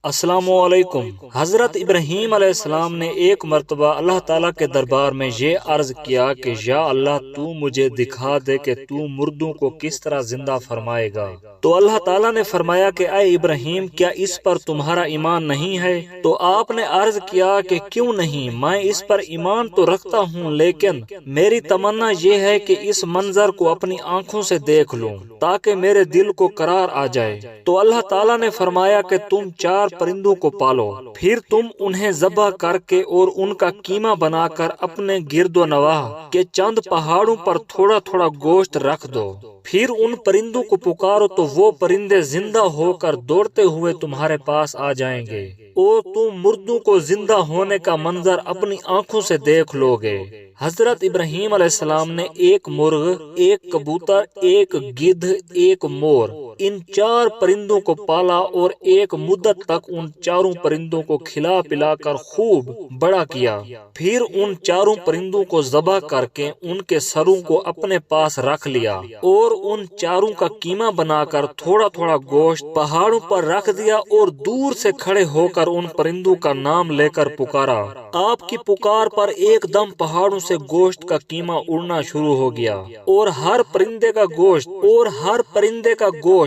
السلام علیکم۔ حضرت ابراہیم علیہ السلام نے ایک مرتبہ اللہ تعالیٰ کے دربار میں یہ عرض کیا کہ یا اللہ تو مجھے دکھا دے کہ تو مردوں کو کس طرح زندہ فرمائے گا۔ تو اللہ تعالیٰ نے فرمایا کہ اے ابراہیم کیا اس پر تمہارا ایمان نہیں ہے؟ تو آپ نے عرض کیا کہ کیوں نہیں، میں اس پر ایمان تو رکھتا ہوں لیکن میری تمنا یہ ہے کہ اس منظر کو اپنی آنکھوں سے دیکھ لوں تاکہ میرے دل کو قرار آ جائے۔ تو اللہ تعالیٰ نے فرمایا کہ تم 4 پرندوں کو پالو، پھر تم انہیں ذبح کر کے اور ان کا قیمہ بنا کر اپنے گرد و نواح کے چند پہاڑوں پر تھوڑا تھوڑا گوشت رکھ دو، پھر ان پرندوں کو پکارو تو وہ پرندے زندہ ہو کر دوڑتے ہوئے تمہارے پاس آ جائیں گے اور تم مردوں کو زندہ ہونے کا منظر اپنی آنکھوں سے دیکھ لو گے۔ حضرت ابراہیم علیہ السلام نے ایک مرغ، ایک کبوتر، ایک گدھ، ایک مور، ان 4 پرندوں کو پالا اور ایک مدت تک ان 4 پرندوں کو کھلا پلا کر خوب بڑا کیا، پھر ان 4 پرندوں کو ذبح کر کے ان کے سروں کو اپنے پاس رکھ لیا اور ان 4 کا قیمہ بنا کر تھوڑا تھوڑا گوشت پہاڑوں پر رکھ دیا اور دور سے کھڑے ہو کر ان پرندوں کا نام لے کر پکارا۔ آپ کی پکار پر ایک دم پہاڑوں سے گوشت کا قیمہ اڑنا شروع ہو گیا اور ہر پرندے کا گوشت اور ہر پرندے کا گوشت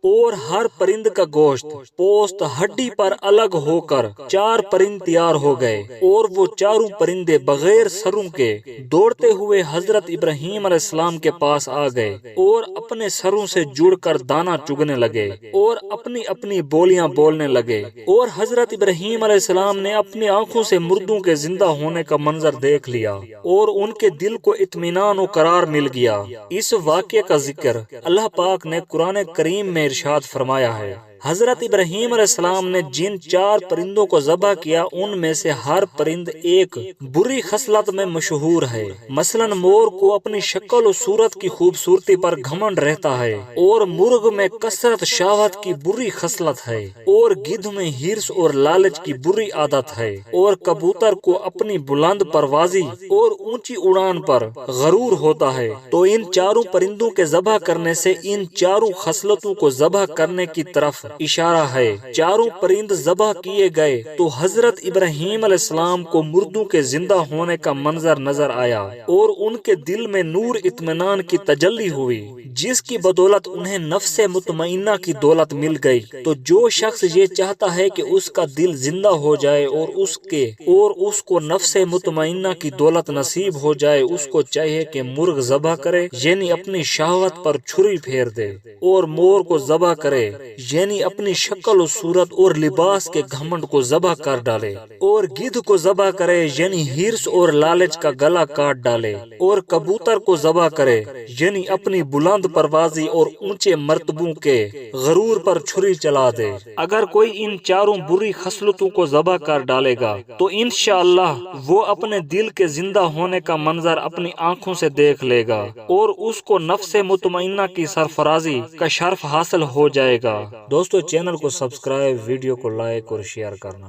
اور ہر پرند کا گوشت پوست ہڈی پر الگ ہو کر 4 پرند تیار ہو گئے اور وہ 4 پرندے بغیر سروں کے دوڑتے ہوئے حضرت ابراہیم علیہ السلام کے پاس آ گئے اور اپنے سروں سے جڑ کر دانا چگنے لگے اور اپنی اپنی بولیاں بولنے لگے، اور حضرت ابراہیم علیہ السلام نے اپنی آنکھوں سے مردوں کے زندہ ہونے کا منظر دیکھ لیا اور ان کے دل کو اطمینان و قرار مل گیا۔ اس واقعے کا ذکر اللہ پاک نے قرآن کریم میں ارشاد فرمایا ہے۔ حضرت ابراہیم علیہ السلام نے جن 4 پرندوں کو ذبح کیا ان میں سے ہر پرند ایک بری خصلت میں مشہور ہے۔ مثلا مور کو اپنی شکل و صورت کی خوبصورتی پر گھمنڈ رہتا ہے، اور مرغ میں کثرت شہوت کی بری خصلت ہے، اور گدھ میں ہرس اور لالچ کی بری عادت ہے، اور کبوتر کو اپنی بلند پروازی اور اونچی اڑان پر غرور ہوتا ہے۔ تو ان 4 پرندوں کے ذبح کرنے سے ان 4 خصلتوں کو ذبح کرنے کی طرف اشارہ ہے۔ 4 پرند ذبح کیے گئے تو حضرت ابراہیم علیہ السلام کو مردوں کے زندہ ہونے کا منظر نظر آیا اور ان کے دل میں نور اطمینان کی تجلی ہوئی، جس کی بدولت انہیں نفس مطمئنہ کی دولت مل گئی۔ تو جو شخص یہ چاہتا ہے کہ اس کا دل زندہ ہو جائے اور اس کو نفس مطمئنہ کی دولت نصیب ہو جائے، اس کو چاہیے کہ مرغ ذبح کرے یعنی اپنی شہوت پر چھری پھیر دے، اور مور کو ذبح کرے یعنی اپنی شکل و صورت اور لباس کے گھمنڈ کو ذبح کر ڈالے، اور گدھ کو ذبح کرے یعنی ہرس اور لالچ کا گلا کاٹ ڈالے، اور کبوتر کو ذبح کرے یعنی اپنی بلند پروازی اور اونچے مرتبوں کے غرور پر چھری چلا دے۔ اگر کوئی ان 4 بری خصلتوں کو ذبح کر ڈالے گا تو انشاءاللہ وہ اپنے دل کے زندہ ہونے کا منظر اپنی آنکھوں سے دیکھ لے گا اور اس کو نفس مطمئنہ کی سرفرازی کا شرف حاصل ہو جائے گا۔ دوستو چینل کو سبسکرائب، ویڈیو کو لائک اور شیئر کرنا۔